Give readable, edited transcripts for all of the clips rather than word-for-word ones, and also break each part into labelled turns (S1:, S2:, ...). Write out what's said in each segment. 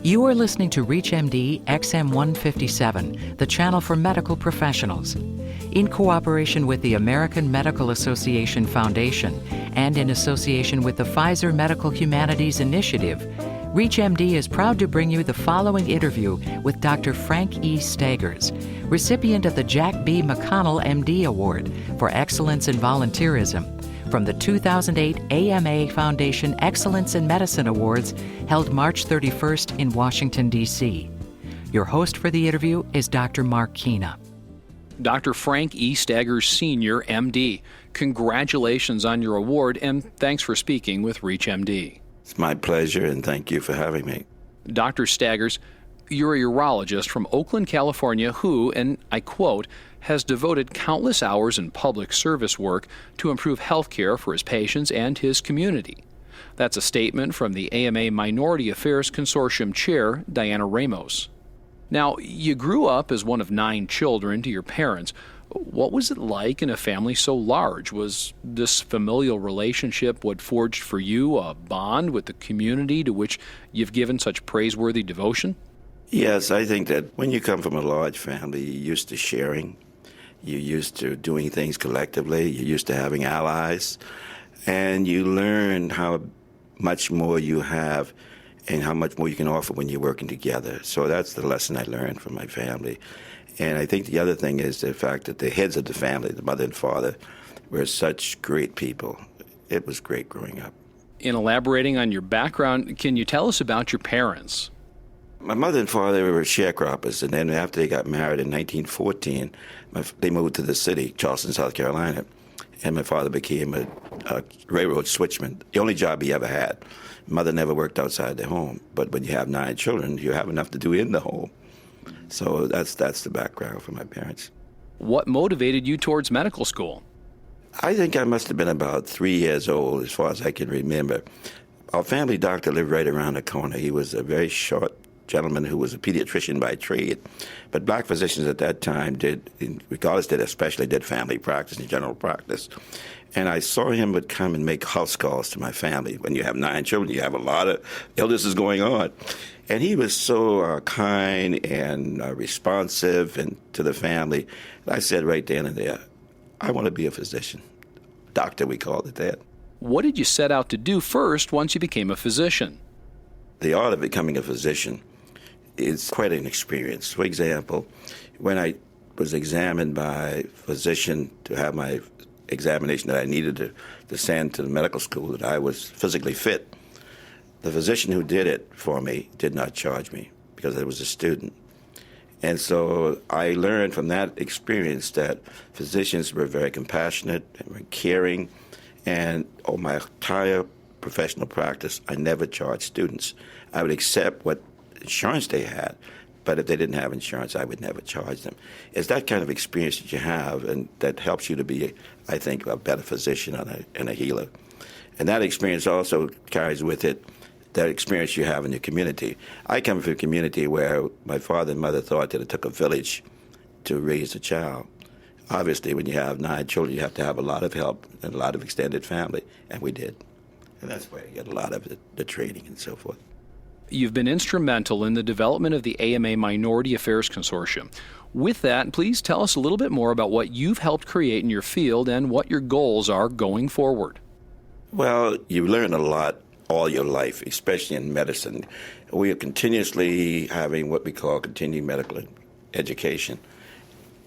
S1: You are listening to ReachMD XM157, the channel for medical professionals. In cooperation with the American Medical Association Foundation and in association with the Pfizer Medical Humanities Initiative, ReachMD is proud to bring you the following interview with Dr. Frank E. Staggers, recipient of the Jack B. McConnell MD Award for Excellence in Volunteerism from the 2008 AMA Foundation Excellence in Medicine Awards held March 31st in Washington, D.C. Your host for the interview is Dr. Mark Chyna.
S2: Dr. Frank E. Staggers, Sr., MD, congratulations on your award and thanks for speaking with ReachMD.
S3: It's my pleasure and thank you for having me.
S2: Dr. Staggers, you're a urologist from Oakland, California who, and I quote, has devoted countless hours in public service work to improve health care for his patients and his community. That's a statement from the AMA Minority Affairs Consortium Chair, Diana Ramos. Now, you grew up as one of 9 children to your parents. What was it like in a family so large? Was this familial relationship what forged for you a bond with the community to which you've given such praiseworthy devotion?
S3: Yes, I think that when you come from a large family, you're used to sharing. You're used to doing things collectively. You're used to having allies. And you learn how much more you have and how much more you can offer when you're working together. So that's the lesson I learned from my family. And I think the other thing is the fact that the heads of the family, the mother and father, were such great people. It was great growing up.
S2: In elaborating on your background, can you tell us about your parents?
S3: My mother and father were sharecroppers, and then after they got married in 1914, they moved to the city, Charleston, South Carolina, and my father became a railroad switchman, the only job he ever had. Mother never worked outside the home, but when you have 9 children, you have enough to do in the home. So that's the background for my parents.
S2: What motivated you towards medical school?
S3: I think I must have been about 3 years old, as far as I can remember. Our family doctor lived right around the corner. He was a very short gentleman who was a pediatrician by trade. But black physicians at that time especially did family practice and general practice. And I saw him would come and make house calls to my family. When you have 9 children, you have a lot of illnesses going on. And he was so kind and responsive and to the family. And I said right then and there, I want to be a physician. Doctor, we called it that.
S2: What did you set out to do first once you became a physician?
S3: The art of becoming a physician is quite an experience. For example, when I was examined by a physician to have my examination that I needed to send to the medical school, that I was physically fit, the physician who did it for me did not charge me because I was a student. And so I learned from that experience that physicians were very compassionate and were caring, and my entire professional practice, I never charged students. I would accept what insurance they had, but if they didn't have insurance, I would never charge them. It's that kind of experience that you have, and that helps you to be, I think, a better physician and a healer. And that experience also carries with it that experience you have in your community. I come from a community where my father and mother thought that it took a village to raise a child. Obviously, when you have 9 children, you have to have a lot of help and a lot of extended family, and we did. And that's where you get a lot of the training and so forth.
S2: You've been instrumental in the development of the AMA Minority Affairs Consortium. With that, please tell us a little bit more about what you've helped create in your field and what your goals are going forward.
S3: Well, you learn a lot all your life, especially in medicine. We are continuously having what we call continuing medical education.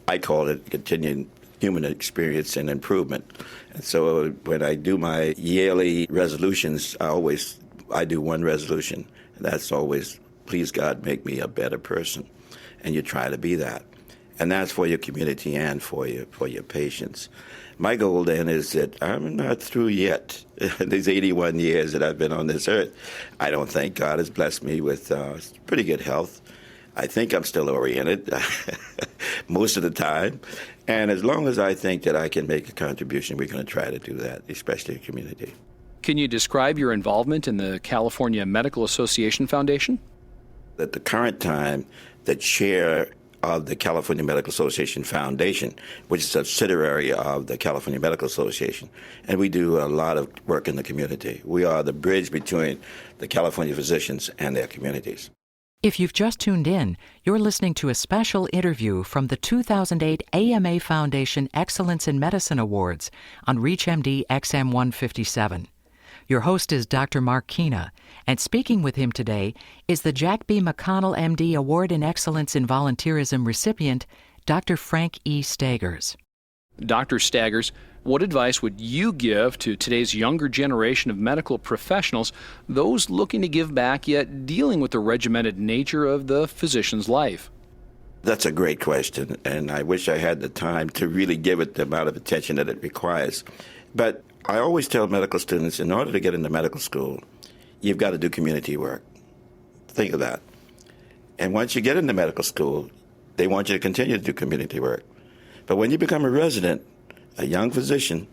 S3: I call it continuing human experience and improvement. And so when I do my yearly resolutions, I do one resolution. And that's always, please God, make me a better person. And you try to be that. And that's for your community and for your patients. My goal then is that I'm not through yet. These 81 years that I've been on this earth, I don't think God has blessed me with pretty good health. I think I'm still oriented most of the time. And as long as I think that I can make a contribution, we're going to try to do that, especially in the community.
S2: Can you describe your involvement in the California Medical Association Foundation?
S3: At the current time, the chair of the California Medical Association Foundation, which is a subsidiary of the California Medical Association. And we do a lot of work in the community. We are the bridge between the California physicians and their communities.
S1: If you've just tuned in, you're listening to a special interview from the 2008 AMA Foundation Excellence in Medicine Awards on ReachMD XM157. Your host is Dr. Mark Chyna, and speaking with him today is the Jack B. McConnell MD Award in Excellence in Volunteerism recipient, Dr. Frank E. Staggers.
S2: Dr. Staggers, what advice would you give to today's younger generation of medical professionals, those looking to give back yet dealing with the regimented nature of the physician's life?
S3: That's a great question, and I wish I had the time to really give it the amount of attention that it requires. But I always tell medical students, in order to get into medical school, you've got to do community work. Think of that. And once you get into medical school, they want you to continue to do community work. But when you become a resident, a young physician,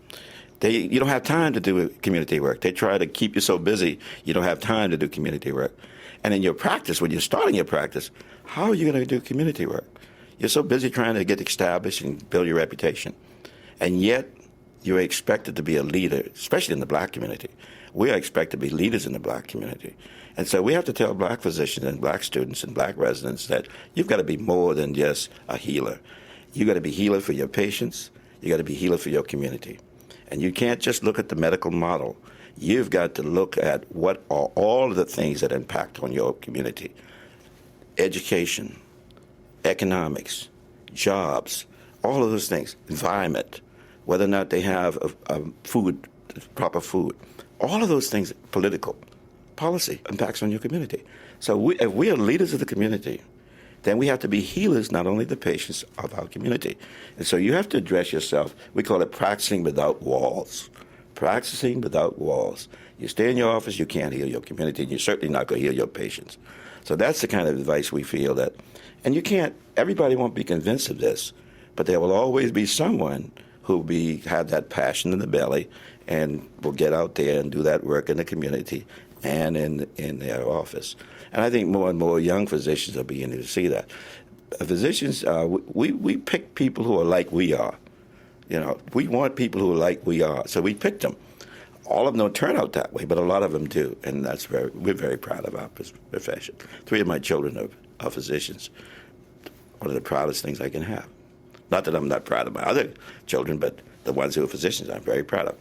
S3: you don't have time to do community work. They try to keep you so busy, you don't have time to do community work. And in your practice, when you're starting your practice, how are you going to do community work? You're so busy trying to get established and build your reputation. And yet, you're expected to be a leader, especially in the black community. We are expected to be leaders in the black community. And so we have to tell black physicians and black students and black residents that you've got to be more than just a healer. You've got to be healer for your patients. You've got to be healer for your community. And you can't just look at the medical model. You've got to look at what are all of the things that impact on your community. Education, economics, jobs, all of those things, environment, whether or not they have food, proper food. All of those things, political, policy impacts on your community. So if we are leaders of the community, then we have to be healers, not only the patients of our community. And so you have to address yourself. We call it practicing without walls. Practicing without walls. You stay in your office, you can't heal your community, and you're certainly not going to heal your patients. So that's the kind of advice we feel that, and you can't, everybody won't be convinced of this, but there will always be someone who will have that passion in the belly and will get out there and do that work in the community and in their office. And I think more and more young physicians are beginning to see that. Physicians, we pick people who are like we are. You know, we want people who are like we are, so we picked them. All of them don't turn out that way, but a lot of them do, and we're very proud of our profession. 3 of my children are physicians. One of the proudest things I can have. Not that I'm not proud of my other children, but the ones who are physicians, I'm very proud of.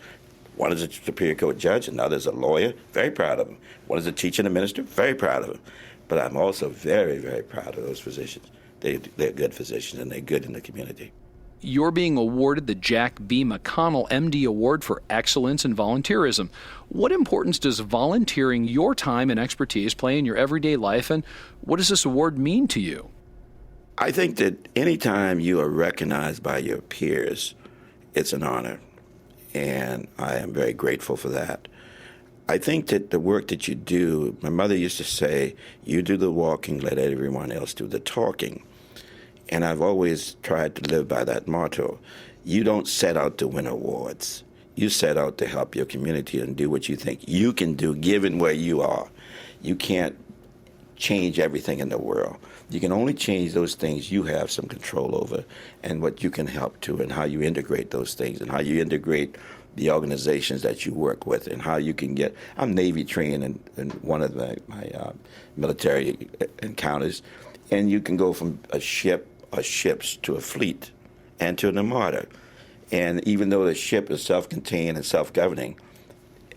S3: One is a Superior Court judge, and the other is a lawyer. Very proud of him. One is a teacher and a minister. Very proud of him. But I'm also very, very proud of those physicians. They're good physicians, and they're good in the community.
S2: You're being awarded the Jack B. McConnell MD Award for Excellence in Volunteerism. What importance does volunteering your time and expertise play in your everyday life, and what does this award mean to you?
S3: I think that any time you are recognized by your peers, it's an honor. And I am very grateful for that. I think that the work that you do, my mother used to say, you do the walking, let everyone else do the talking. And I've always tried to live by that motto. You don't set out to win awards. You set out to help your community and do what you think you can do given where you are. You can't change everything in the world. You can only change those things you have some control over and what you can help to and how you integrate those things and how you integrate the organizations that you work with and how you can get. I'm Navy trained in one of my military encounters, and you can go from a ship or ships to a fleet and to an armada. And even though the ship is self-contained and self-governing,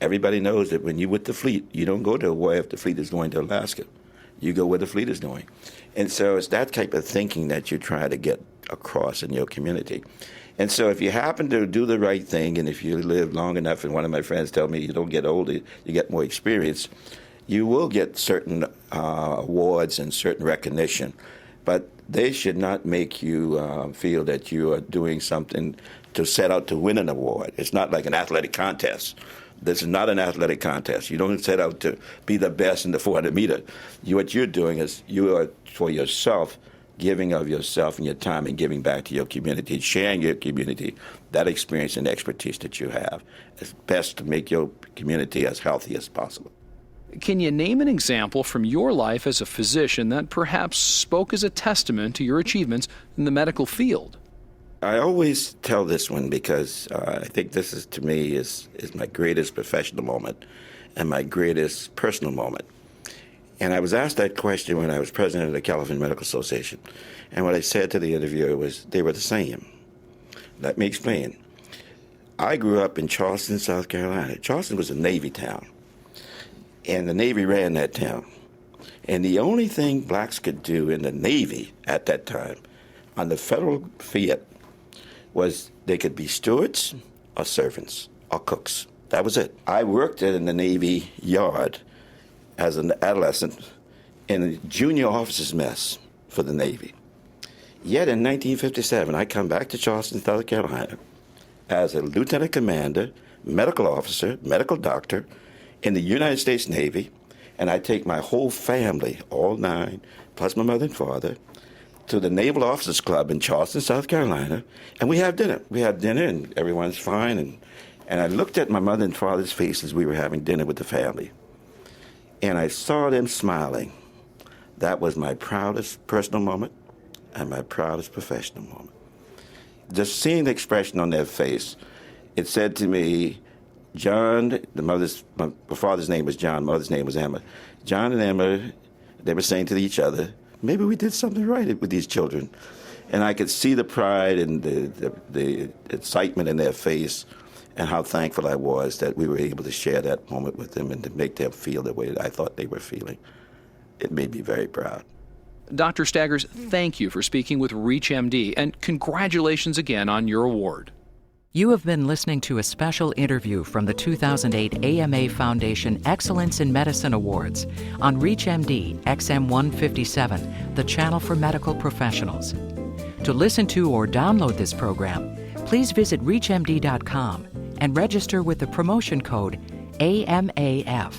S3: everybody knows that when you're with the fleet, you don't go to Hawaii if the fleet is going to Alaska. You go where the fleet is going. And so it's that type of thinking that you try to get across in your community. And so if you happen to do the right thing, and if you live long enough, and one of my friends tell me you don't get older, you get more experience, you will get certain awards and certain recognition. But they should not make you feel that you are doing something to set out to win an award. It's not like an athletic contest. This is not an athletic contest. You don't set out to be the best in the 400 meter. What you're doing is you are, for yourself, giving of yourself and your time and giving back to your community, sharing your community, that experience and expertise that you have. It's best to make your community as healthy as possible.
S2: Can you name an example from your life as a physician that perhaps spoke as a testament to your achievements in the medical field?
S3: I always tell this one because I think this is, to me, is my greatest professional moment and my greatest personal moment. And I was asked that question when I was president of the California Medical Association. And what I said to the interviewer was, they were the same. Let me explain. I grew up in Charleston, South Carolina. Charleston was a Navy town, and the Navy ran that town. And the only thing blacks could do in the Navy at that time, on the federal fiat, was they could be stewards or servants or cooks. That was it. I worked in the Navy yard as an adolescent in a junior officers' mess for the Navy. Yet in 1957, I come back to Charleston, South Carolina, as a lieutenant commander, medical officer, medical doctor in the United States Navy, and I take my whole family, all 9, plus my mother and father, to the Naval Officers Club in Charleston, South Carolina, and we have dinner. We have dinner, and everyone's fine, and I looked at my mother and father's faces. We were having dinner with the family, and I saw them smiling. That was my proudest personal moment and my proudest professional moment. Just seeing the expression on their face, it said to me, John, my father's name was John, mother's name was Emma. John and Emma, they were saying to each other, maybe we did something right with these children. And I could see the pride and the excitement in their face and how thankful I was that we were able to share that moment with them and to make them feel the way that I thought they were feeling. It made me very proud.
S2: Dr. Staggers, thank you for speaking with ReachMD, and congratulations again on your award.
S1: You have been listening to a special interview from the 2008 AMA Foundation Excellence in Medicine Awards on ReachMD XM 157, the channel for medical professionals. To listen to or download this program, please visit ReachMD.com and register with the promotion code AMAF.